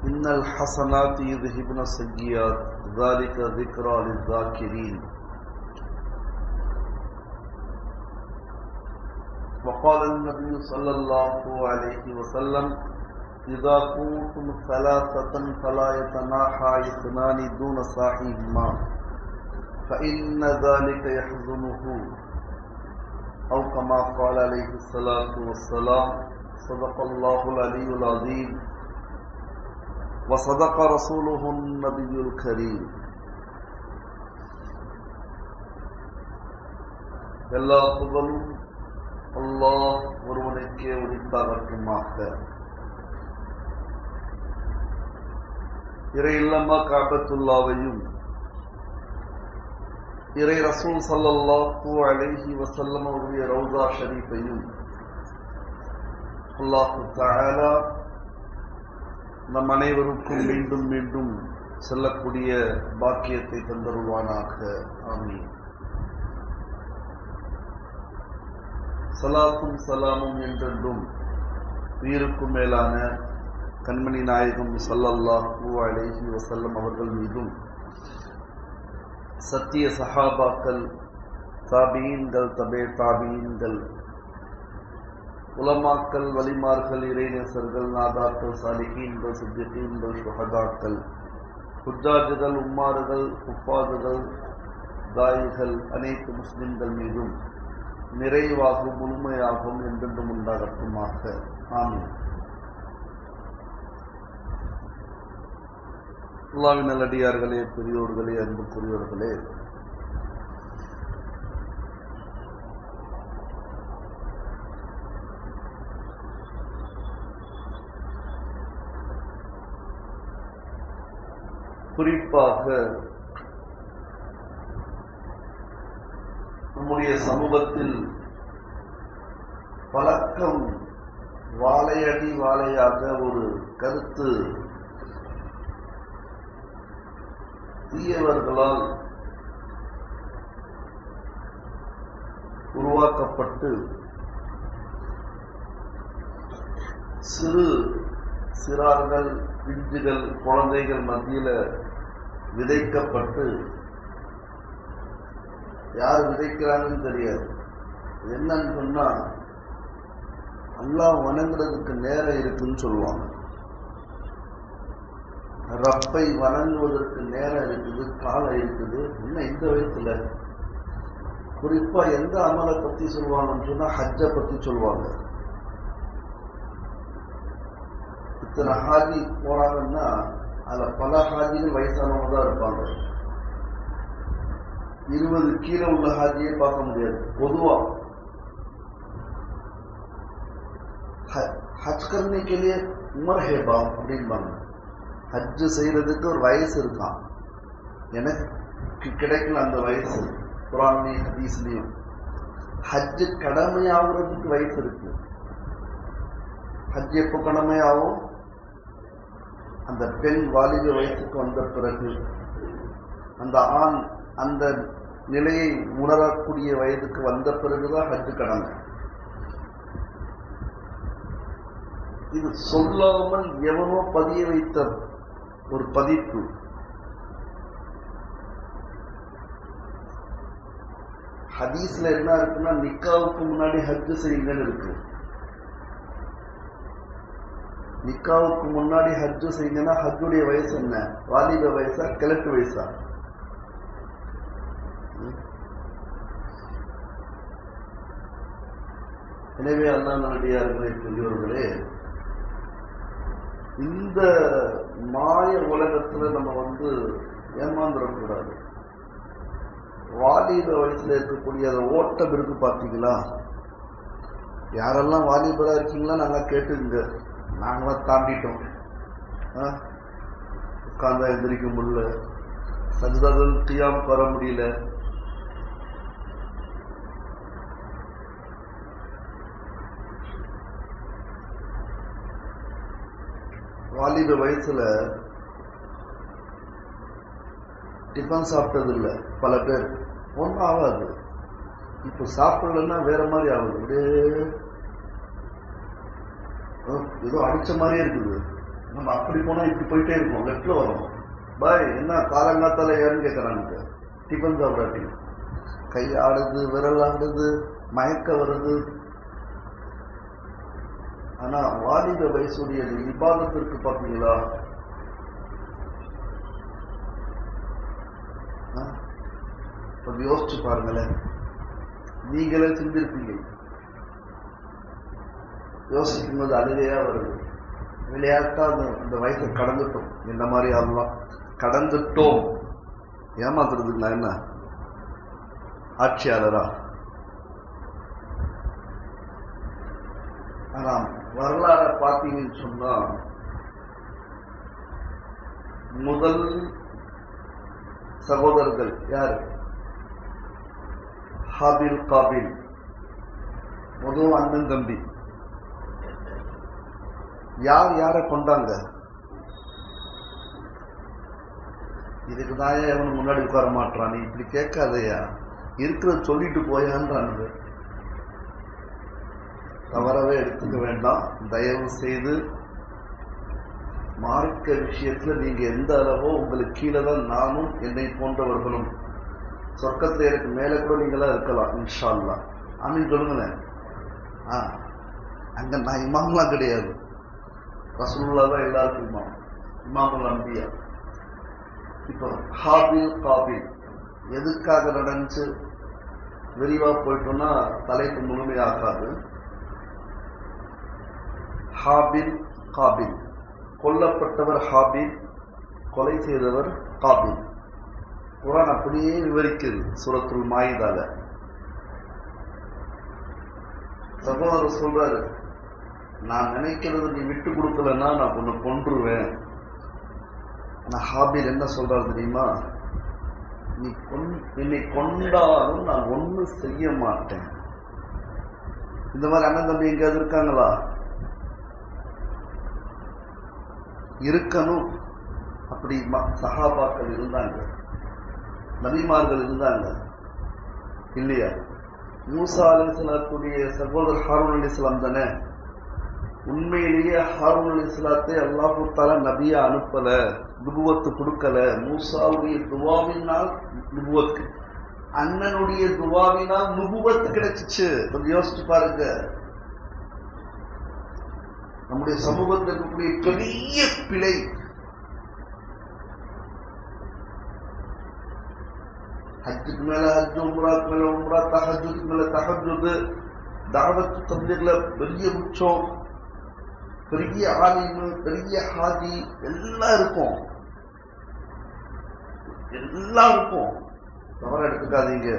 إن الحسنات يذهبن السيئات ذلك ذكرى للذاكرين. وقال النبي صلى الله عليه وسلم إذا كنتم ثلاثة فلا يتناحى اثنان دون صاحبهما فإن ذلك يحزنه أو كما قال عليه الصلاة والسلام. صدق الله العلي العظيم وصدق رسوله النبي الكريم. எல்லா புகழும் அல்லாஹ் ஒருவனுக்கே உரித்தாகட்டுமாக. இறை இல்லமா காபத்துல்லாவையும் இறை ரசூல் ஸல்லல்லாஹு அலைஹி வஸல்லம் அவருடைய ரவுதா ஷரீஃபையும் அல்லாஹ் தஆலா நம் அனைவருக்கும் மீண்டும் மீண்டும் செல்லக்கூடிய பாக்கியத்தை தந்தருள்வானாக. ஆமீன். சலாத்தும் சலாமும் என்றென்றும் உயிருக்கும் மேலான கண்மணி நாயகம் ஸல்லல்லாஹு அலைஹி வஸல்லம் அவர்கள் மீதும், சத்திய சஹாபாக்கள், தாபீன்கள், தபே தாபீன்கள், உலமாக்கள், வலிமார்கள், இறைநேசர்கள், நாதாக்கள், சாலிஹீன்கள், சித்திகீன்கள், ஷுஹதாக்கள், ஹுஜ்ஜாஜுகள், உம்மாறுகள், குஃபாதுகள், தாயிகள் அனைத்து முஸ்லிம்கள் மீதும் நிறைவாகவும் முழுமையாகவும் என்றென்றும் உண்டாகட்டுமாக. ஆமீன். அல்லாஹ்வின் நல்லடியார்களே, பெரியோர்களே, அன்புக்குரியவர்களே, குறிப்பாக நம்முடைய சமூகத்தில் பழக்கம் வாழையடி வாழையாக ஒரு கருத்து தீயவர்களால் உருவாக்கப்பட்டு சிறார்கள், பிஞ்சுகள், குழந்தைகள் மத்தியில விதைக்கப்பட்டு, யார் விதைக்கிறாங்கன்னு தெரியாது. என்னன்னு சொன்னா, அல்லாஹ் வணங்குறதுக்கு நேரம் இருக்குன்னு சொல்லுவாங்க. ரப்பை வணங்குவதற்கு நேரம் இருக்குது, காலம் இருக்குது. இன்னும் இந்த வயசுல குறிப்பா எந்த அமலை பத்தி சொல்லுவாங்கன்னு சொன்னா ஹஜ்ஜை பத்தி சொல்லுவாங்க. இத்தனை ஹாஜி போறாங்கன்னா அதுல பல ஹாஜிகள் வயசானவங்க தான் இருப்பாங்க. 20 கீழே உள்ள ஹாஜியை பார்க்க முடியாது. பொதுவா ஹஜ் கர்னே கே லியே உமர் ஹே பாப் அப்படின்பாங்க. ஹஜ் செய்யறதுக்கு ஒரு வயசு இருக்கான். எனக்கு கிடைக்கல அந்த வயசு. குர்ஆன்லயும் ஹதீஸ்லயும் ஹஜ் கடமையாகிறதுக்கு வயசு இருக்கு. ஹஜ் எப்போ கடமையாகும்? அந்த பெண் வாலிப வயசுக்கு வந்த பிறகு, அந்த ஆண் அந்த நிலையை உணரக்கூடிய வயதுக்கு வந்த பிறகுதான் ஹஜ் கடமை. இது சொல்லாமல் எவனோ பதிய வைத்த ஒரு பதிப்பு. ஹதீஸ்ல என்ன இருக்குன்னா, நிக்காவுக்கு முன்னாடி ஹஜ் செய்யுங்கன்னு இருக்கு. நிக்காவுக்கு முன்னாடி ஹஜ் செய்யுங்கன்னா ஹஜ்ஜுடைய வயசு என்ன? வாலிப வயசா, கிழக்கு வயசா? எனவே அல்லாஹ் நல்லடியார்களே, பெரியவர்களே, இந்த மாய உலகத்துல நம்ம ஏமாந்துடக்கூடாது. வாலிப வயசுல இருக்கக்கூடிய அந்த ஓட்டம் இருக்கு பார்த்தீங்களா? யாரெல்லாம் வாலிபரா இருக்கீங்களா நல்லா கேட்டுங்க. நாங்களாம் தாண்டிட்டோம். உட்கார்ந்தா எந்திரிக்க முடியல, சஜ்தாவில் கியாமுக்கு வர முடியல. வாலிப வயசுல டிஃபன் சாப்பிட்டது இல்லை பல பேர். ஒன்றும் ஆகாது. இப்போ சாப்பிடலன்னா வேற மாதிரி ஆகுது. அப்படியே ஏதோ அடிச்ச மாதிரியே இருக்குது. நம்ம அப்படி போனா இப்படி போயிட்டே இருக்கோம், லெஃப்ட்ல வரும். பாய் என்ன காலங்காத்தால ஏன்னு கேட்கறாங்க. டிஃபன் சாப்பிடாட்டி கை ஆடுது, விரல் ஆடுது, மயக்க வருது. ஆனா வாலிப வயசுடைய இபாதத்திற்கு பார்த்தீங்களா, யோசிச்சு பாருங்களேன். நீங்களே செஞ்சிருப்பீங்க. யோசிக்கும் போது அழுகையா வருது. விளையாட்டா அந்த வயசை கடந்துட்டோம். இந்த மாதிரி ஆகலாம் கடந்துட்டோம். ஏமாத்துறதுக்கு நான் என்ன ஆட்சியாளரா? ஆனா வரலாற பார்த்தீங்கன்னு சொன்னா, முதல் சகோதரர்கள் யாரு? ஹாபில் காபில், முதல் அண்ணன் தம்பி. யார் யாரை கொண்டாங்க? இதுக்கு தான் எவனு முன்னாடி உட்கார மாட்டான். நீ இப்படி கேட்காதையா, இருக்கிறத சொல்லிட்டு போயான்றானுங்க. தவறவே எடுத்துக்க வேண்டாம். தயவு செய்து மார்க்க விஷயத்துல நீங்க எந்த அளவோ உங்களுக்கு கீழே தான் நானும் என்னை போன்றவர்களும். சொர்க்கத்துல எனக்கு மேல கூட நீங்களா இருக்கலாம் இன்ஷா அல்லாஹ். ஆமீன் சொல்லுங்களேன். அங்க நான் இமாம்லாம் கிடையாது. ரசூலுல்லாஹ் தான் எல்லாருக்கும் இமாம், இமாமுல் அன்பியா. இப்போ ஹாபில் காபில் எதுக்காக நடந்துச்சு விரிவா போயிட்டோம்னா தலைப்பு முழுமையாகாது. ஹாபில் காபில், கொல்லப்பட்டவர் ஹாபில், கொலை செய்தவர் காபில். குர்ஆன் அப்படியே விவரிக்குது சூரத்துல் மாயிதால. சகோதரர் சொல்றாரு, நான் நினைக்கிறது நீ விட்டு கொடுக்கலன்னா நான் உன்னை கொன்றுவேன். ஆனா ஹாபில் என்ன சொல்றாரு தெரியுமா? நீ என்னை கொண்டாலும் நான் ஒண்ணு செய்ய மாட்டேன். இந்த மாதிரி அண்ணன் தம்பி எங்கேயாவது இருக்காங்களா? இருக்கணும். அப்படி சஹாபாக்கள் இருந்தாங்க, நபிமார்கள் இருந்தாங்க இல்லையா? மூசா அலைஹிஸ்ஸலாத்துடைய சகோதரர் ஹாரூன் அலைஹிஸ்ஸலாம் தானே. உண்மையிலேயே ஹாரூன் அலைஹிஸ்ஸலாத்தை அல்லாஹ் தஆலா நபியா அனுப்பல, நுபுவத்து கொடுக்கல. மூசாவுடைய துவாவினால் நுபுவத்து, அண்ணனுடைய துவாவினால் நுபுவத்து கிடைச்சிச்சு. கொஞ்சம் யோசிச்சு பாருங்க. நம்முடைய சமூகத்தில் இருக்கக்கூடிய பெரிய பிழை. ஹஜ்ஜுக்கு மேல ஹஜ்ஜு, உம்ராக்கு மேல உம்ரா, தஹஜ்ஜுக்கு மேல தஹஜ்ஜுது, தாவத்து தப்லீக்ல பெரிய உச்சம், பெரிய ஆலிமு, பெரிய ஹாஜி எல்லாம் இருக்கும், எல்லாம் இருக்கும். தவற எடுத்துக்காதீங்க.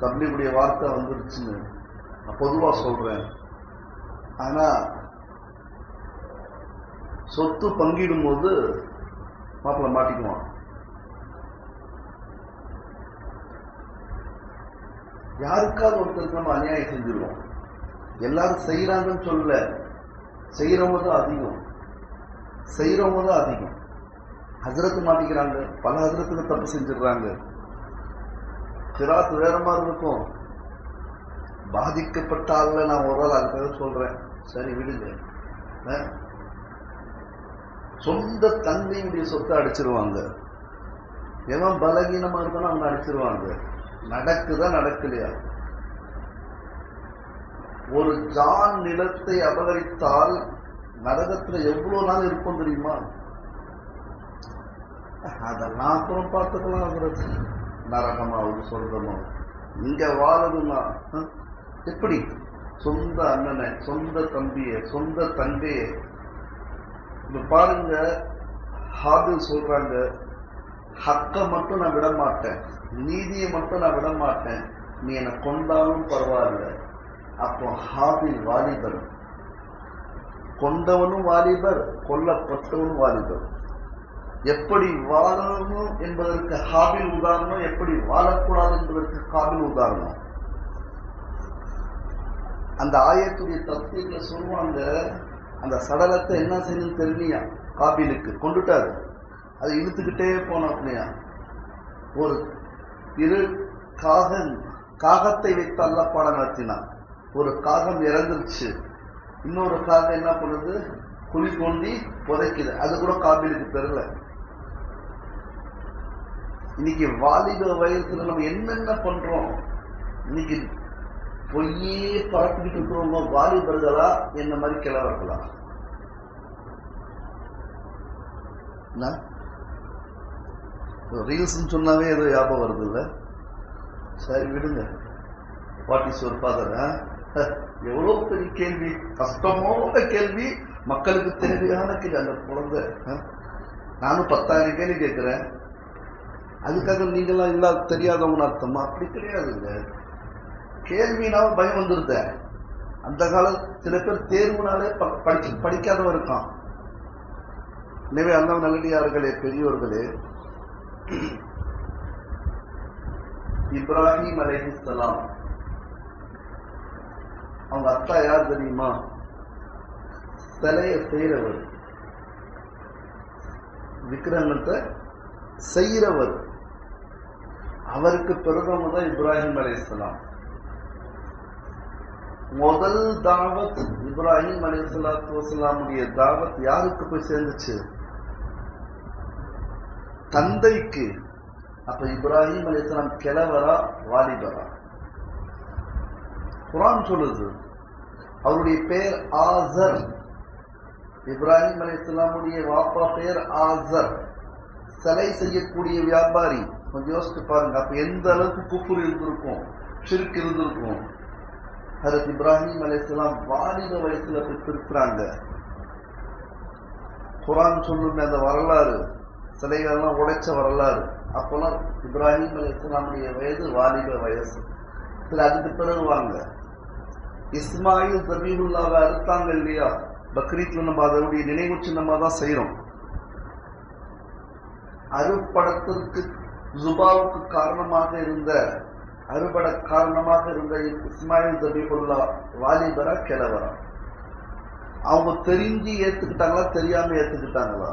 தப்லீகுடைய வார்த்தை வந்துருச்சுன்னு நான் பொதுவா சொல்றேன். ஆனா சொத்து பங்கிடும் போது மாப்பிள்ள மாட்டிக்குவான். யாருக்காவது ஒருத்தருக்கு நம்ம அநியாயம் செஞ்சிருவோம். எல்லாரும் செய்யறாங்கன்னு சொல்லல, செய்யறவங்க தான் அதிகம், செய்யறவங்க தான் அதிகம். ஹஜ்ரத்து மாட்டிக்கிறாங்க, பல ஹஜ்ரத்துக்கு தப்பு செஞ்சிடுறாங்க. கிராத் வேற மாதிரி இருக்கும். பாதிக்கப்பட்ட ஆள்ல நான் ஒரு ஆள் அதுக்காக சொல்றேன், சரி விடுங்க. சொந்த தந்தையுடைய சொத்தை அடிச்சிருவாங்க. எவன் பலகீனமா இருக்கானோ அவங்க அடிச்சிருவாங்க. நடக்குதா நடக்கலையா? ஒரு ஜான் நிலத்தை அபகரித்தால் நரகத்துல எவ்வளவு நாள் இருக்கும் தெரியுமா? அதெல்லாம் அப்புறம் பார்த்துக்கலாம். நரகமாவது சொர்க்கமாவது இங்க வாழணும்னா எப்படி? சொந்த அண்ணனை, சொந்த தம்பிய, சொந்த தங்கைய. இப்ப பாருங்க, ஹாபில் சொல்றாங்க, ஹக்க மட்டும் நான் விட மாட்டேன், நீதியை மட்டும் நான் விட மாட்டேன், நீ என்னை கொண்டாலும் பரவாயில்ல. அப்போ ஹாபில் வாலிபர், கொண்டவனும் வாலிபர், கொல்லப்பட்டவனும் வாலிபர். எப்படி வாழணும் என்பதற்கு ஹாபில் உதாரணம், எப்படி வாழக்கூடாது என்பதற்கு ஹாபில் உதாரணம். அந்த ஆயத்துடைய தத்துவத்துல சொல்லுவாங்க, அந்த சடலத்தை என்ன செய்யணும்னு தெரியலையா காபிலுக்கு, கொண்டுட்டாரு. அதை இழுத்துக்கிட்டே போன அப்படியா ஒரு இரு காகத்தை வைத்து அல்லாஹ் பாடம் நடத்தினான். ஒரு காகம் இறந்துருச்சு, இன்னொரு காகம் என்ன பண்ணுது, குழி தோண்டி புதைக்குது. அது கூட காபிலுக்கு தெரியல. இன்னைக்கு வாலிப வயசுல நம்ம என்னென்ன பண்றோம்? இன்னைக்கு பொய்யே பரப்பிக்கிட்டு இருக்கிறவங்க வாலிபர்களா என்ன மாதிரி கிளவர்களா? ரீல்ஸ் சொன்னாவே ஏதோ ஞாபகம் வருது இல்ல? சரி விடுங்க. What is your father? எவ்வளவு பெரிய கேள்வி, கஷ்டமான கேள்வி, மக்களுக்கு தேவையான கேள்வி. அந்த குழந்தை, நானும் 10,000 கேள்வி கேட்கிறேன். அதுக்காக நீங்களாம் இல்ல தெரியாதவங்க அர்த்தமா? அப்படி கிடையாதுங்க. கேள்வினால பயம் வந்துருத. அந்த காலம் சில பேர் தேர்வுனாலே படிக்காதவன் இருக்கான். எனவே அல்ல நல்லடியார்களே, பெரியோர்களே, இப்ராஹிம் அலைஹிஸ்ஸலாம் அவங்க அத்தா யார் தெரியுமா? சிலைய செய்யறவர், விக்கிரகத்தை செய்யறவர். அவருக்கு பிறந்தவங்க தான் இப்ராஹிம் அலைஹிஸ்ஸலாம். முதல் தாவத் இப்ராஹிம் அலைஹிஸ்ஸலாத்து வஸலாமுடைய தாவத் யாருக்கு போய் சேர்ந்துச்சு? தந்தைக்கு. அப்ப இப்ராஹிம் அலைஹிஸ்ஸலாம் கிழவரா வாலிபரா? குர்ஆன் சொல்லுது அவருடைய பெயர் ஆசர். இப்ராஹிம் அலைஹிஸ்ஸலாமுடைய வாப்பா பெயர் ஆசர். சிலை செய்யக்கூடிய வியாபாரி. கொஞ்சம் யோசிச்சு பாருங்க. அப்ப எந்த அளவுக்கு குஃப்ர் இருந்திருக்கும், ஷிர்க் இருந்திருக்கும். ஹஜ்ரத் இப்ராஹிம் அலைஹிஸ்ஸலாம் வாலிப வயசுல பெற்றிருக்கிறாங்க. குர்ஆன் சொல்லுங்க அந்த வரலாறு, சிலைகள்லாம் உடைச்ச வரலாறு. அப்பெல்லாம் இப்ராஹிம் அலைஹிஸ்ஸலாமுடைய வயது வாலிப வயசு. சரி, அதுக்கு பிறகு வாங்க. இஸ்மாயில் ஜபீஹுல்லாவை அறுத்தாங்க இல்லையா? பக்ரீத்ல நம்ம அதனுடைய நினைவு சின்னமா தான் செய்யறோம். அறுபடத்திற்கு ஜுபாவுக்கு காரணமாக இருந்த, அறுபட காரணமாக இருந்த இஸ்மாயில் ஜபீஹுல்லா வாலிபரா கிழவரா? அவங்க தெரிஞ்சு ஏத்துக்கிட்டாங்களா, தெரியாம ஏத்துக்கிட்டாங்களா?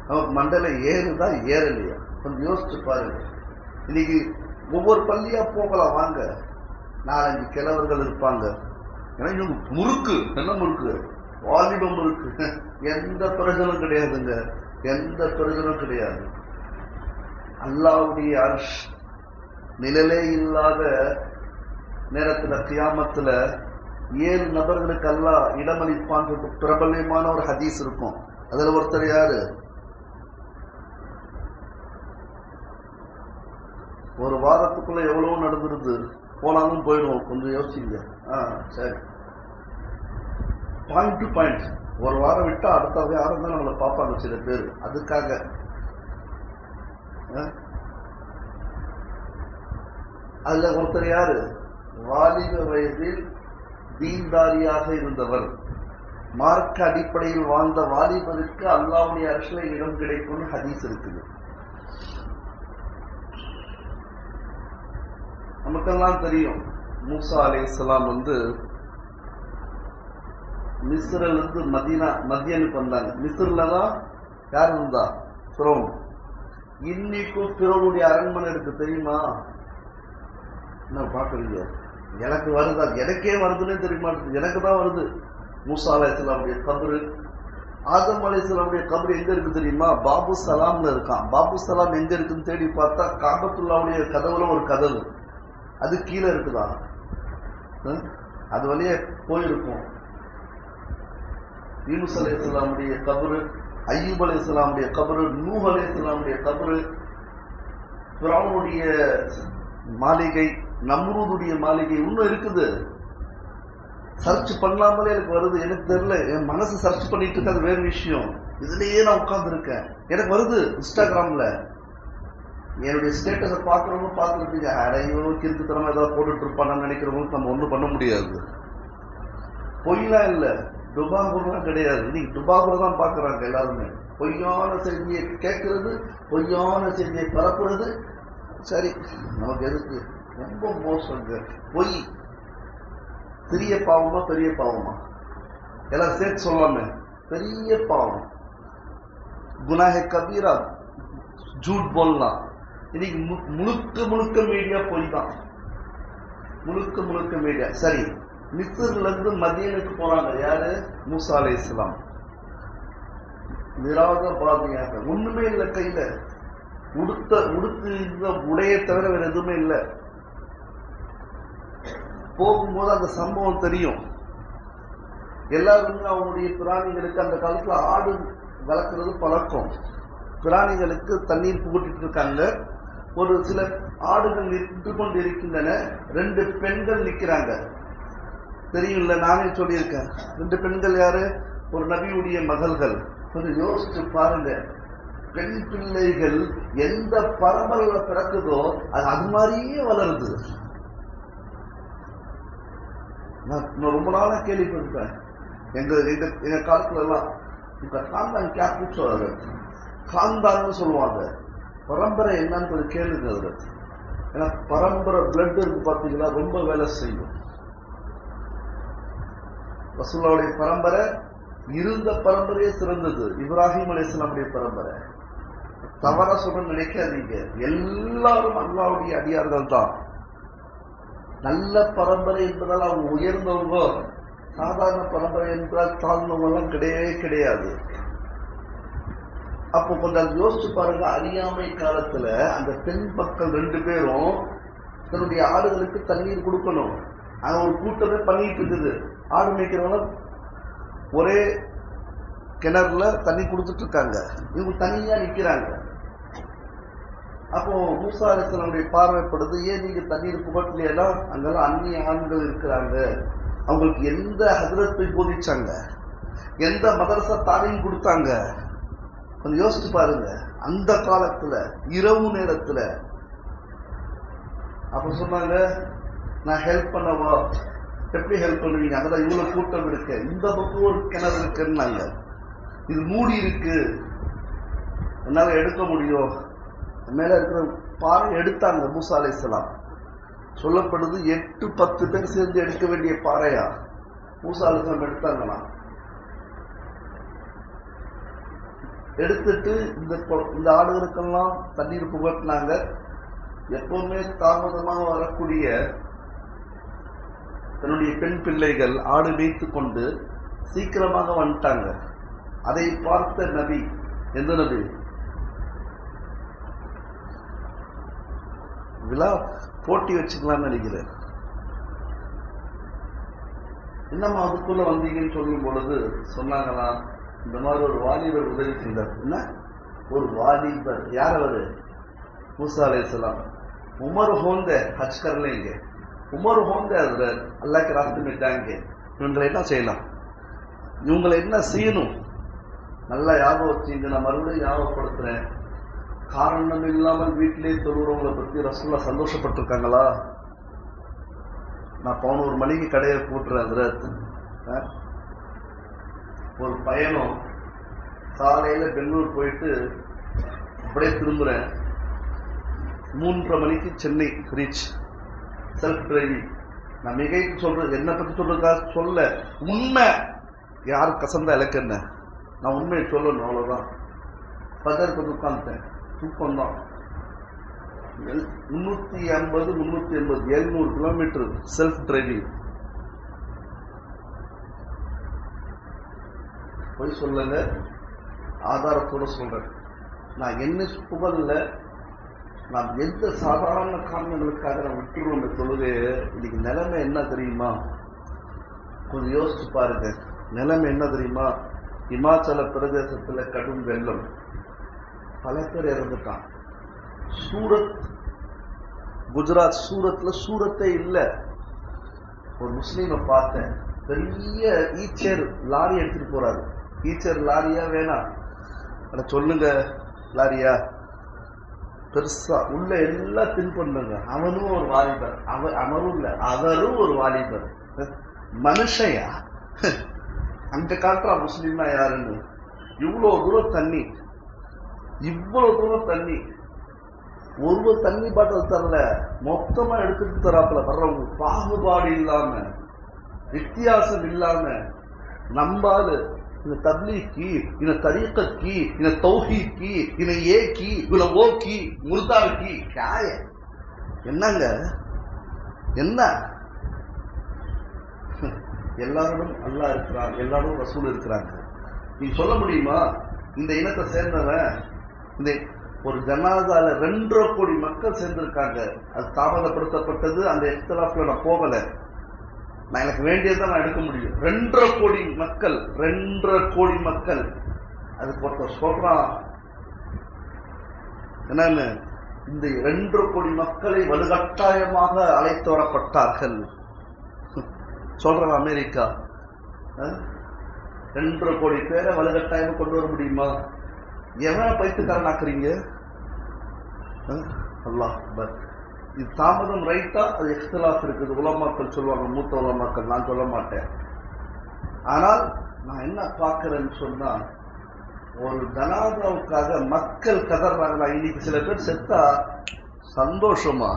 அவங்க மண்டல ஏறுதா ஏறலையா? கொஞ்சம் யோசிச்சு பாருங்க. இன்னைக்கு ஒவ்வொரு பள்ளியா போகலாம் வாங்க, 4-5 கிழவர்கள் இருப்பாங்க. ஏன்னா இவங்க முறுக்கு, என்ன முறுக்கு? வாலிபம் இருக்கு. எந்த பிரயோஜனம் கிடையாதுங்க, எந்த பிரயோஜனம் கிடையாது. அல்லாஹ்வுடைய அர்ஷ் நிழலே இல்லாத நேரத்துல கியாமத்துல 7 நபர்களுக்கு அல்லாஹ் இடமளிப்பான் பிரபல்யமான ஒரு ஹதீஸ் இருக்கும். அதுல ஒருத்தர் யாரு? ஒரு வாரத்துக்குள்ள எவ்வளவு நடந்துருது, போனாலும் போயிடுவோம். கொஞ்சம் யோசிங்க. சரி, பாயிண்ட் டு பாயிண்ட். ஒரு வாரம் விட்டா அடுத்த வாரம் தான் நம்மளை பார்ப்பாங்க சில பேர். அதுக்காக அதுல ஒருத்தர் யாரு? வாலிப வயதில் தீன்தாரியாக இருந்தவர். மார்க்க அடிப்படையில் வாழ்ந்த வாலிபருக்கு அல்லாஹ்வுடைய அர்ஷ்ல இடம் கிடைக்கும்னு ஹதீஸ் இருக்குது. நமக்கெல்லாம் தெரியும், மூசா அலைஹிஸ்ஸலாம் மிஸ்ர்ல இருந்து மதியனுக்கு வந்தாங்க. மிஸ்ர்ல தான் யார் இருந்தா? ஃபிரௌன். இன்னைக்கும் ஃபிரௌனுடைய அரண்மனை இருக்கு தெரியுமா? என்ன பாக்குறீங்க? எனக்கு வருதா? எனக்கே வருதுன்னே தெரியுமா? எனக்கு தான் வருது. மூசா அலைஹிஸ்ஸலாமுடைய கபரு, ஆதம் அலைஹிஸ்ஸலாமுடைய கபரு எங்க இருக்கு தெரியுமா? பாபு சலாம்ல இருக்கான். பாபு சலாம் எங்க இருக்குன்னு தேடி பார்த்தா காபத்துல்லாவுடைய கதவுல ஒரு கதவு, அது கீழே இருக்குதா? அது வழியே போயிருக்கும். யூனுஸ் அலைஹிஸ்ஸலாமுடைய கபரு, அய்யூப் அலைஹிஸ்ஸலாமுடைய கபரு, நூஹ் அலைஹிஸ்ஸலாமுடைய கபரு, ஃபிரௌனுடைய மாளிகை, நம்ரூதுடைய மாளிகை இன்னும் இருக்குது. சர்ச் பண்ணாமலே எனக்கு வருது. எனக்கு தெரியல, என் மனசு சர்ச் பண்ணிட்டு இருக்கு, அது வேற விஷயம். இதுலயே நான் உட்கார்ந்து இருக்கேன், எனக்கு வருது. இன்ஸ்டாகிராம்ல என்னுடைய ஸ்டேட்டஸை பார்க்குறவங்க பார்த்துருப்பீங்க. இவனுக்கு இருக்குத்தனமா ஏதாவது போட்டுட்டு இருப்பான்னு நினைக்கிறவங்களுக்கு நம்ம ஒன்றும் பண்ண முடியாது. பொய்லாம் இல்லை, டுபாகுலாம் கிடையாது. இன்னைக்கு டுபாகுல தான் பார்க்குறாங்க எல்லாருமே. பொய்யான செய்தியை கேட்கறது, பொய்யான செய்தியை பரப்புறது. சரி, நமக்கு எதுக்கு? ரொம்ப மோசங்க. பொய் பெரிய பாவமா பெரிய பாவமா? எல்லாம் சேர்த்து சொல்லாம பெரிய பாவம். குனாஹே கபீரா, ஜூட் போல்லாம். இன்னைக்கு முழுக்க முழுக்க மீடியா பொய் தான், முழுக்க முழுக்க மீடியா. சரி, மிஸ்ர்ல இருந்து மதியனுக்கு போறாங்க யாரு? மூசா அலைஹிஸ்ஸலாம். நிராகபாதியாக, ஒண்ணுமே இல்லை கையில, உடுத்து இந்த உடையை தவிர வேற எதுவுமே இல்லை. போகும்போது அந்த சம்பவம் தெரியும். எல்லாருமே அவங்களுடைய பிராணிகளுக்கு அந்த காலத்துல ஆடு வளர்க்கறது பழக்கம். பிராணிகளுக்கு தண்ணீர் புகட்டிட்டு இருக்காங்க. ஒரு சில ஆடுகள் நின்று கொண்டு இருக்கின்றன. 2 பெண்கள் நிற்கிறாங்க. தெரியும்ல, நானே சொல்லியிருக்கேன். 2 பெண்கள் யாரு? ஒரு நபியுடைய மகள்கள். கொஞ்சம் யோசிச்சு பாருங்க. பெண் பிள்ளைகள் எந்த பரம்பரையில பிறக்குதோ அது மாதிரியே வளருது. நான் ரொம்ப நாளா கேள்விப்பட்டிருப்பேன். எங்க காலத்துல எல்லாம் இப்ப காந்தான் கேப்டூ சொல்றாரு, காந்தான்னு சொல்லுவாங்க. பரம்பரை என்னன்னு கொஞ்சம் கேளுங்க அவரு. ஏன்னா பரம்பரை பிளட் இருக்கு பார்த்தீங்களா, ரொம்ப வேலை செய்யும். ரசூலுல்லாஹ்வுடைய பரம்பரை இருந்த பரம்பரையே சிறந்தது. இப்ராஹிம் அலைஹிஸ்ஸலாமுடைய பரம்பரை. தவறா சொல்ல நினைக்காதீங்க, எல்லாரும் அல்லாஹ்வுடைய அடியார்கள் தான். நல்ல பரம்பரை என்பதால் அவங்க உயர்ந்தவங்க, சாதாரண பரம்பரை என்றால் தாழ்ந்தவங்க எல்லாம் கிடையவே கிடையாது. அப்போ கொஞ்சம் யோசிச்சு பாருங்க. அறியாமை காலத்துல அந்த பெண் மக்கள் 2 பேரும் தன்னுடைய ஆடுகளுக்கு தண்ணீர் கொடுக்கணும். அங்க ஒரு கூட்டமே பண்ணிட்டு இருக்குது. ஆடு மேய்க்கிறவங்க ஒரே கிணறுல தண்ணி கொடுத்துட்டு இருக்காங்க. இவங்க தனியா நிக்கிறாங்க. அப்போ மூசா அலைஹிஸ்ஸலாமுடைய பார்வைப்படுது, ஏன் நீங்க தண்ணீர் புகட்டலையா? அங்கெல்லாம் அந்நிய ஆண்கள் இருக்கிறாங்க. அவங்களுக்கு எந்த ஹதரத்தை போதிச்சாங்க? எந்த மதரசா தாலீம் கொடுத்தாங்க? கொஞ்சம் யோசிச்சு பாருங்க. அந்த காலத்துல இரவு நேரத்துல அப்ப சொன்னாங்க, நான் ஹெல்ப் பண்ணவா? எப்படி ஹெல்ப் பண்ணுவீங்க? அங்கதான் இவ்வளவு கூட்டம் இருக்கு, இந்த பக்கம் ஒரு கிணறு இருக்குன்னாங்க, இது மூடி இருக்கு, என்னால எடுக்க முடியும். மேல இருக்கிற பாறை எடுத்தாங்க. மூசா அலைஹிஸ்ஸலாம் சொல்லப்படுது 8-10 பேர் சேர்ந்து எடுக்க வேண்டிய பாறையா மூசா அலைஹிஸ்ஸலாம் எடுத்தாங்களா. எடுத்துட்டு இந்த ஆடுகளுக்கெல்லாம் தண்ணீர் புகட்டினாங்க. எப்பவுமே தாமதமாக வரக்கூடிய தன்னுடைய பெண் பிள்ளைகள் ஆடு மேய்த்து கொண்டு சீக்கிரமாக வந்துட்டாங்க. அதை பார்த்த நபி, எந்த நபி? விழா போட்டி வச்சுக்கலாம்னு நினைக்கிறேன். என்னம்மா அதுக்குள்ள வந்தீங்கன்னு சொல்லும் பொழுது சொன்னாங்களா, இந்த மாதிரி ஒரு வாலிபர் உதவி செய்தார். என்ன ஒரு வாலிபர்? யார் அவரு? மூசா அலைஹிஸ்ஸலாம். உமர் ஹோந்தே ஹஜ் கரலேங்க, உமர் ஹோந்தே ஹஜ்ரத் அல்லாஹ் के रास्ते में जाएंगे. இவங்களை என்ன செய்யலாம், இவங்களை என்ன செய்யணும்? நல்லா ஞாபகம் வச்சுங்க. நான் மறுபடியும் ஞாபகப்படுத்துறேன். காரணம் இல்லாமல் வீட்டிலே தொழுறவங்களை பத்தி ரசூலுல்லாஹ் சந்தோஷப்பட்டிருக்காங்களா? நான் 11 மணிக்கு கடையை போட்டுறேன் ஹஜ்ரத். ஒரு பயணம், காலையில பெங்களூர் போயிட்டு அப்படியே திரும்புறேன். 3:30 மணிக்கு சென்னை ரீச். Self driving. நான் மிகைக்கு சொல்றது, என்னை பத்தி சொல்றதுக்காக சொல்ல, உண்மை யாரு கசந்தா இலக்கு என்ன, நான் உண்மையை சொல்லணும், அவ்வளவுதான். பஜாருக்கு வந்து உட்காந்துட்டேன். தூக்கம் தான். 350 380 700 கிலோமீட்டர் செல்ஃப் டிரைவிங். போய் சொல்லுங்க, ஆதாரத்தோட சொல்றேன். நான் என்ன புகழ்ல, நான் எந்த சாதாரண காரணங்களுக்காக நான் விட்டுருவோம் இந்த தொழுகையை. இன்னைக்கு நிலைமை என்ன தெரியுமா? கொஞ்சம் யோசிச்சு பாருங்க. நிலைமை என்ன தெரியுமா? இமாச்சல பிரதேசத்துல கடும் வெள்ளம், பல பேர் இறந்துட்டான். சூரத், குஜராத் சூரத்ல சூரத்தே இல்லை. ஒரு முஸ்லீமை பார்த்தேன், பெரிய ஈச்சர் லாரி எடுத்துட்டு போறாரு. ஈச்சர் லாரியா வேணாம், அட சொல்லுங்க, லாரியா பெருசா உள்ள எல்லாம் தின் பண்ணுங்க. அவனும் ஒரு வாலிபர், அவரும் இல்ல, அவரும் ஒரு வாலிபர். மனுஷயா அங்க காட்டுறா முஸ்லீம்னா யாருன்னு. இவ்வளவு தூரம் தண்ணி, இவ்வளவு தூரம் தண்ணி. ஒரு தண்ணி பாட்டில் தரல, மொத்தமா எடுத்துட்டு தராப்புல வர்றவங்க. பாகுபாடு இல்லாம, வித்தியாசம் இல்லாம. நம்பாலு இந்த தப்லீக் की, इन्हें तरीक़त की, इन्हें तौहीद की, इन्हें ये की, इन्हें वो की, मुर्दार की, क्या है? என்னங்க என்ன? எல்லாரும் அல்லாஹ் இருக்கிறாங்க, எல்லாரும் ரசூல் இருக்கிறாங்க. நீங்க சொல்ல முடியுமா இந்த இனத்தை சேர்ந்தவன் இந்த ஒரு ஜனாதால 2.5 கோடி மக்கள் சேர்ந்திருக்காங்க. அது தாமதப்படுத்தப்பட்டது. அந்த இஃப்திலாஃப்ல நான் போகல. நான் எனக்கு வேண்டியதை நான் எடுக்க முடியும். 2.5 கோடி மக்கள், 2.5 கோடி மக்கள். அதுக்கு ஒருத்தர் சொல்றான் என்னன்னு, இந்த 2.5 கோடி மக்களை வலுக்கட்டாயமாக அழைத்து வரப்பட்டார்கள் சொல்றான் அமெரிக்கா. 2.5 கோடி பேரை வலுக்கட்டாயமா கொண்டு வர முடியுமா? எவன் பைத்துக்காரன் ஆக்குறீங்க? அல்லாஹ் அக்பர். இது தாமதம் ரைட்டா? அது இஃப்திலாஃப் இருக்குது. உலமாக்கள் சொல்லுவாங்க, மூத்த உலமாக்கள், நான் சொல்ல மாட்டேன். ஆனால் நான் என்ன பார்க்கிறேன்னு சொன்னா, ஒரு ஜனாதாவுக்காக மக்கள் கதறாங்களா? இன்னைக்கு சில பேர் செத்தா சந்தோஷமா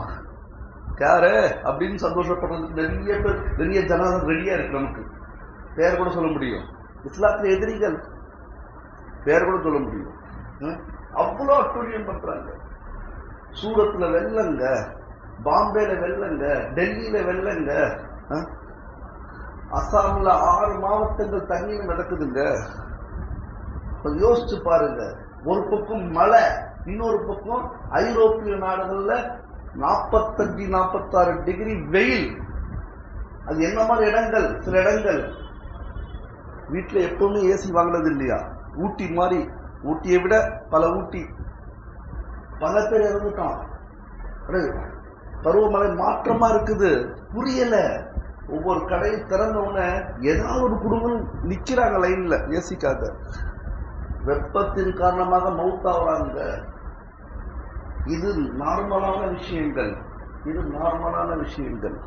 யாரு அப்படின்னு சந்தோஷப்படுறதுக்கு நிறைய பேர், நிறைய ஜனாதா ரெடியா இருக்கு. நமக்கு பேர் கூட சொல்ல முடியும். இஸ்லாத்துல எதிரிகள் பேர் கூட சொல்ல முடியும். அவ்வளோ அட்டூழியம் பண்றாங்க. சூரத்துல வெள்ளங்க, பாம்பேல வெள்ளங்க, டெல்லியில வெள்ளங்க, அசாம்ல 6 மாவட்டங்கள் தண்ணீர் நடக்குதுங்க. யோசிச்சு பாருங்க. ஒரு பக்கம் மழை, இன்னொரு பக்கம் ஐரோப்பிய நாடுகள்ல 45-46 டிகிரி வெயில். அது என்ன மாதிரி இடங்கள்? சில இடங்கள் வீட்டுல எப்பவுமே ஏசி வாங்கினது இல்லையா? ஊட்டி மாதிரி, ஊட்டியை விட பல ஊட்டி. பல பேர் இறந்துட்டான். பருவமழை மாற்றமா இருக்குது, புரியல. ஒவ்வொரு கடையும் திறந்த உடனே ஏதாவது ஒரு குடும்பம் நிக்கிறாங்க லைன்ல ஏசிக்காக. வெப்பத்தின் காரணமாக மவுத்தாகிறாங்க. இது நார்மலான விஷயங்கள். இது நார்மலான விஷயங்கள்.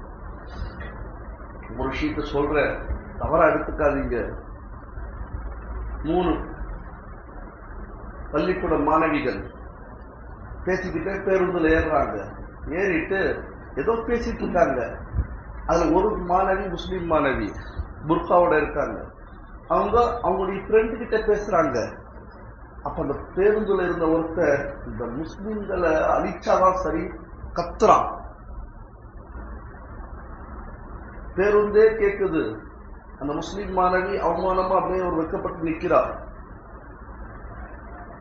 ஒரு விஷயத்த சொல்ற, தவறா எடுத்துக்காதீங்க. 3 பள்ளிக்கூட மாணவிகள் பேசிக்கிட்டே பேருந்துல ஏறுறாங்க. ஏறிட்டு ஏதோ பேசிட்டு இருக்காங்க. அதுல ஒரு மாணவி, முஸ்லீம் மாணவி, புர்காவோட இருக்காங்க. அவங்க அவங்களுடைய ஃப்ரெண்டு கிட்ட பேசுறாங்க. அப்ப அந்த பேருந்துல இருந்த ஒருத்தர் இந்த முஸ்லிம்களை அழிச்சாதான் சரி கத்துறான். பேருந்தே கேக்குது. அந்த முஸ்லீம் மாணவி அவமானமா அப்படியே ஒரு வெக்கப்பட்டு நிக்கிறார்.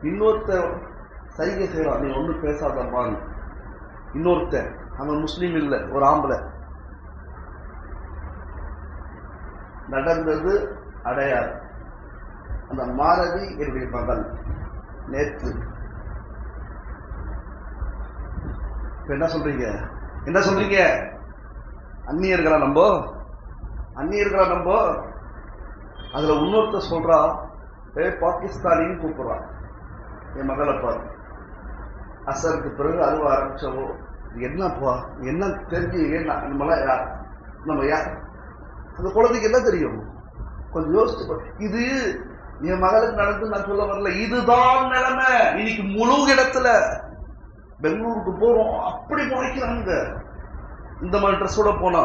இன்னொருத்தர் சைகை செய்யறான், நீ ஒன்னும் பேசாதம்மான்னு. இன்னொருத்தர், அவன் முஸ்லீம் இல்ல, ஒரு ஆம்பளை. நடந்தது அடையார். அந்த மாணவி என்னுடைய மகள். நேற்று என்ன சொல்றீங்க? என்ன சொல்றீங்க? அந்நியர்களா நம்ப? அந்நியர்களா நம்ப? அதுல இன்னொருத்த சொல்றா, பாகிஸ்தானின்னு கூப்பிடுறான். என் மகளை பாரு. அசருக்கு பிறகு அழுவ ஆரம்பிச்சவோ, என்னப்பா என்ன தெரிஞ்சு, நம்மளாம் யார், நம்ம யார்? அந்த குழந்தைக்கு என்ன தெரியும்? கொஞ்சம் யோசிச்சு. இது என் மகளுக்கு நடந்து நான் சொல்ல வரல. இதுதான் நிலைமை. இன்னைக்கு முழு இடத்துல பெங்களூருக்கு போறோம், அப்படி முளைக்கிறாங்க. இந்த மாதிரி ட்ரெஸ்ஸோட போனா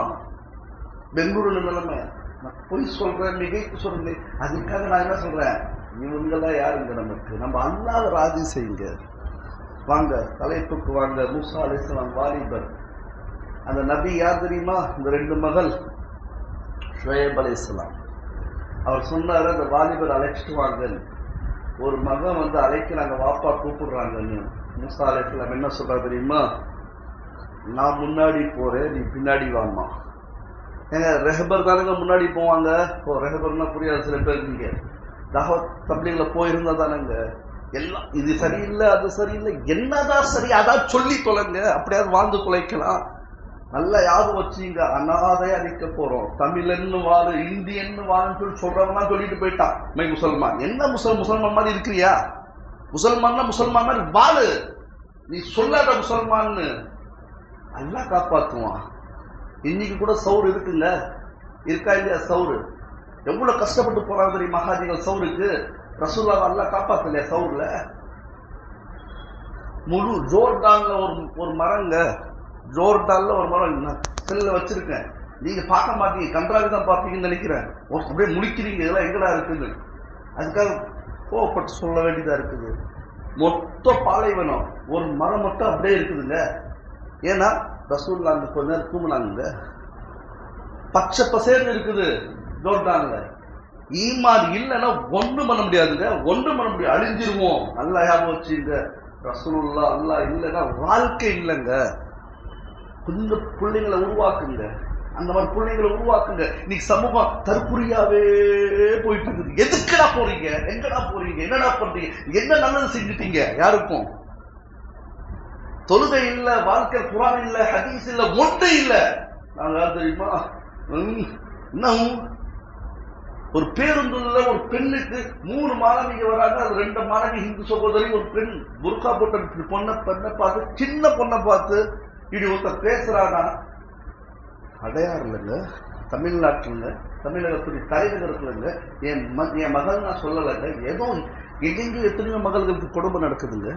பெங்களூரு நிலைமை. நான் பொய் சொல்றேன், மிகைத்து சொல்றேன். அதுக்காக நான் என்ன சொல்றேன், இவங்கெல்லாம் யாருங்க நமக்கு? நம்ம அல்லாஹ் ராஜி செய்யுங்க. வாங்க தலைப்புக்கு வாங்க. மூசா அலைஹிஸ்ஸலாம் வாலிபர். அந்த நபி யார் தெரியுமா? இந்த 2 மகள் ஷுவைப் அலைஹிஸ்ஸலாம். அவர் சொன்னாரு, அந்த வாலிபர் அழைச்சிட்டு வாங்கன்னு. ஒரு மகன் வந்து அழைக்கிறாங்க, வாப்பா கூப்பிடுறாங்கன்னு. மூசா அலைஹிஸ்ஸலாம் என்ன சொல்றா தெரியுமா? நான் முன்னாடி போறேன், நீ பின்னாடி வாமா. ஏங்க ரெஹபர் தானுங்க முன்னாடி போவாங்க. ரெஹபர்னா புரியாது சில பேர். நீங்க தாவத் தப்லீக்ல போயிருந்தா தானங்க எல்லாம் இது சரியில்லை, அது சரியில்லை, என்னதான் சரி அதான் சொல்லி தொலைங்க. அப்படியாவது வாழ்ந்து தொலைக்கலாம். நல்லா யாரும் வச்சுங்க, அனாதையா நிக்க போறோம். தமிழன்னு வாழு, இந்தியன்னு வாழுன்னு சொல்லி சொல்றவங்க சொல்லிட்டு போயிட்டான். மை முசல்மான். என்ன முசல்மான் மாதிரி இருக்கிறியா? முசல்மான்னா முசல்மான் மாதிரி வாழு. நீ சொல்லாத முசல்மான்னு. அல்லாஹ் காப்பாத்துவான். இன்னைக்கு கூட சவுர் இருக்குங்க, இருக்கா இல்லையா? சவுரு எவ்வளவு கஷ்டப்பட்டு போறாங்க தெரியுமா மகாஜிகள் சவுருக்கு? ரசூலுல்லாஹ் அல்லாஹ் காப்பாத்தலையா சவுர்ல? முழு ஜோர்டான்ல ஒரு மரங்க, ஜோர்டான்ல ஒரு மரம் செல்ல வச்சிருக்கேன். நீங்க பார்க்க மாட்டீங்க, கன்றாவி தான் பார்ப்பீங்கன்னு நினைக்கிறேன். அப்படியே முழிக்கிறீங்க, இதெல்லாம் எங்கடா இருக்குன்னு. அதுக்காக கோவப்பட்டு சொல்ல வேண்டியதா இருக்குது. மொத்த பாலைவனம், ஒரு மரம் மட்டும் அப்படியே இருக்குதுங்க. ஏன்னா ரசூலுல்லாஹ் அங்க கொஞ்ச நேரம் தூங்குனாங்க. பச்சை பசேர்னு இருக்குது ஜோர்டான்ல. ஈமான் இல்லைன்னா ஒன்றும் பண்ண முடியாதுங்க, ஒன்றும் பண்ண முடியாது, அழிஞ்சிருவோம். நல்லா ஞாபகம் வச்சுங்க, ரசூலுல்லாஹ் அல்லாஹ் இல்லைன்னா வாழ்க்கை இல்லைங்க. கொஞ்சம் பிள்ளைங்களை உருவாக்குங்க, அந்த மாதிரி பிள்ளைங்களை உருவாக்குங்க. இன்னைக்கு சமூகம் தற்குறியாவே போயிட்டு இருக்குது. எதுக்குடா போறீங்க, எங்கடா போறீங்க, என்னடா பண்றீங்க, என்ன நல்லது செஞ்சுட்டீங்க? யாருக்கும் தொழுகை இல்ல, வாழ்க்கை குர்ஆன் இல்ல, ஹதீஸ் இல்ல, ஒன்று இல்ல. நாங்க தெரியுமா, இன்னும் ஒரு பேருந்துல ஒரு பெண்ணுக்கு 3 மாணவிங்க வராங்க, அது 2 மாணவி ஹிந்து சகோதரி, ஒரு பெண் புர்கா போட்ட பெண்ணை பார்த்து, சின்ன பொண்ணை பார்த்து இப்படி ஒருத்தர் பேசுறானா, அடையாறு இல்லைங்க, தமிழ்நாட்டுல தமிழகத்துடைய தலைநகரத்துலங்க. என் மகள் நான் சொல்லலைங்க, ஏதோ எங்கெங்கேயும் எத்தனையோ மகள்களுக்கு கொடுமை நடக்குதுங்க.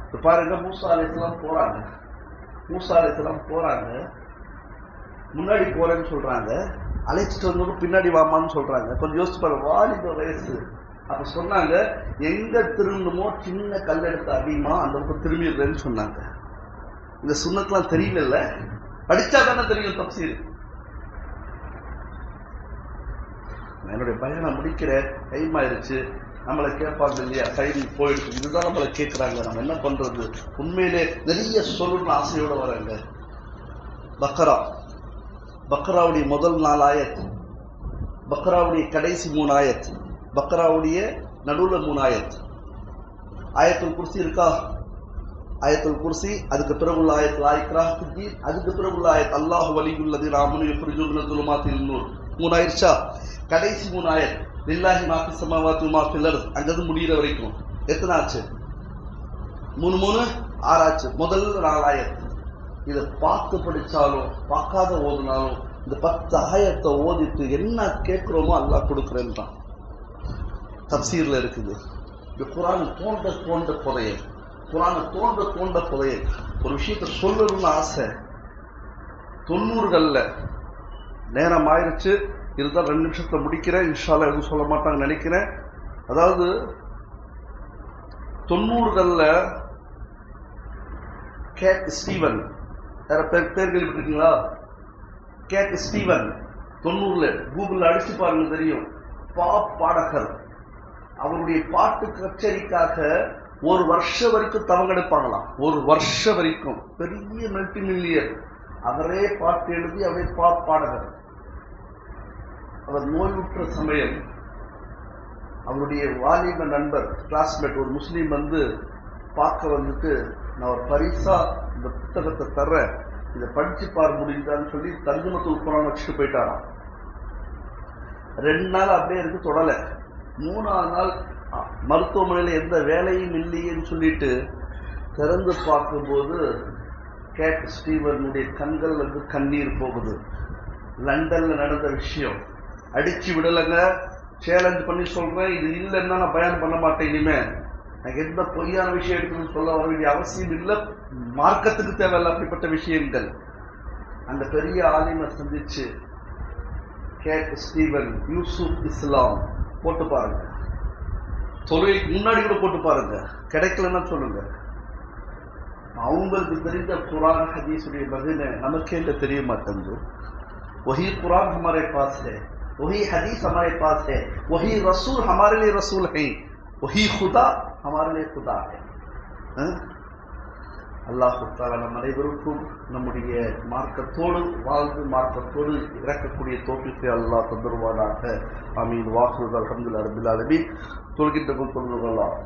இப்போ பாருங்க, மூசா அலைஹிஸ்ஸலாம் போறாங்க, மூசா அலைஹிஸ்ஸலாம் போறாங்க, முன்னாடி போறேன்னு சொல்றாங்க, அழைச்சிட்டு வந்து பின்னாடி வாமான்னு சொல்றாங்க. கொஞ்சம் யோசிச்சு பாருங்க, வாலிப வயசு. அப்ப சொன்னாங்க, எங்க திரும்பணுமோ சின்ன கல் எடுத்து அடிமா, அந்த பக்கம் திரும்பிடுறேன்னு சொன்னாங்க. இந்த சுன்னத்துலாம் தெரியல, படிச்சா தானே தெரியும் தப்சீர். என்னுடைய பையனை முடிக்கிற டைம் ஆயிடுச்சு, நம்மளை கேட்பாங்க இல்லையா, டைம் போயிடுச்சு, இதுதான் நம்மளை கேட்குறாங்க, நம்ம என்ன பண்றது? உண்மையிலே நிறைய சொல்லணும்னு ஆசையோட வராங்க. பக்ரா, பக்ராவுடைய முதல் 4 ஆயத், பக்ராவுடைய கடைசி 3 ஆயத், பக்ராவுடைய நடுவில் 3 ஆயத். ஆயத்துல் குர்சி இருக்கா? ஆயத்துல் குர்சி, அதுக்கு பிறகு உள்ள ஆயத் லா இக்ராஹ ஃபித்தீன், அதுக்கு பிறகு உள்ள ஆயத் அல்லாஹு வலியுல்லதீன ஆமனு யுக்ரிஜூன மினல் ஸுலுமாத்தில் நூர். 3 ஆயிடுச்சா? கடைசி 3 ஆயத் லில்லாஹி மா ஃபிஸ் ஸமாவாத்தி வ மா ஃபில் அர்த், அங்கது முடிகிற வரைக்கும் எத்தனை ஆச்சு? 3 3 6 ஆச்சு. முதல் 4 ஆயத். இதை பார்த்து படிச்சாலும் பார்க்காத ஓதுனாலும் இந்த 10 ஆயத்தை ஓதிட்டு என்ன கேட்கிறோமோ அல்லாஹ் கொடுக்குறேன்றான். தப்சீர்ல இருக்குது. இந்த குர்ஆன் தோண்ட புதையல், குர்ஆனை தோண்ட புதையல். ஒரு விஷயத்தை சொல்லணும்னு ஆசை. 90களில் நேரம் ஆயிடுச்சு, இருந்தால் 2 நிமிஷத்துல முடிக்கிறேன். இன்ஷா அல்லாஹ் எதுவும் சொல்ல மாட்டாங்கன்னு நினைக்கிறேன். அதாவது 90களில் கேட் ஸ்டீவன், வேற பேர் கேள்விப்பட்டிருக்கீங்களா? கேட் ஸ்டீவன் 90ல கூகுளில் அடிச்சு பாருங்க தெரியும். பாப் பாடகர். அவருடைய பாட்டு கச்சேரிக்காக 1 வருஷம் வரைக்கும் தவங்கெடுப்பாங்களாம். 1 வருஷம் வரைக்கும். பெரிய மல்டி மில்லியன். அவரே பாட்டு எழுதி அவரே பாப் பாடகர். அவர் நோயுற்ற சமயம் அவருடைய வாலிப நண்பர், கிளாஸ்மேட் ஒரு முஸ்லீம் வந்து பார்க்க வந்துட்டு, நான் ஒரு பரிசா இந்த புத்தகத்தை தர்றேன், இதை படிச்சு பார் முடிஞ்சான்னு சொல்லி தர்ஜுமத்துல் குர்ஆன் வச்சுட்டு போயிட்டாராம். 2 நாள் அப்படியே இருக்கு, தொடலை. 3ஆவது நாள் மருத்துவமனையில் எந்த வேலையும் இல்லையேன்னு சொல்லிட்டு திறந்து பார்க்கும்போது கேட் ஸ்டீவனுடைய கண்கள் வந்து கண்ணீர் போகுது. லண்டன்ல நடந்த விஷயம். அடிச்சு விடலைங்க, சேலஞ்ச் பண்ணி சொல்றேன், இது இல்லைன்னா நான் பயன் பண்ண மாட்டேன். இனிமே எனக்கு எந்த பொய்யான விஷயம் இருக்குன்னு சொல்ல வர வேண்டிய அவசியம் இல்லை, மார்க்கத்துக்கு தேவையில்லை அப்படிப்பட்ட விஷயங்கள். அந்த பெரிய ஆலிமை சந்திச்சு கேட் ஸ்டீவன் யூசுப் இஸ்லாம் போட்டு பாருங்க, தொழுகைக்கு முன்னாடி கூட போட்டு பாருங்க, கிடைக்கலன்னா சொல்லுங்க. அவங்களுக்கு தெரிந்த குர்ஆன் ஹதீஸுடைய பதில் நமக்கே தெரிய மாட்டேங்குது. वही कुरान हमारे पास है, वही हदीस हमारे पास है, वही रसूल हमारे लिए रसूल है, वही खुदा हमारे लिए खुदा है. அல்லாஹ் தஆலா நம் அனைவருக்கும் நம்முடைய மார்க்கத்தோடு வாழ்ந்து மார்க்கத்தோடு இறக்கக்கூடிய தௌஃபீக்கை அல்லாஹ் தந்தருவானாக. ஆமீன். வாஹிரு அல்ஹம்துலில்லாஹி ரப்பில் ஆலமீன். தொழுகின்ற தொழுகலாம்.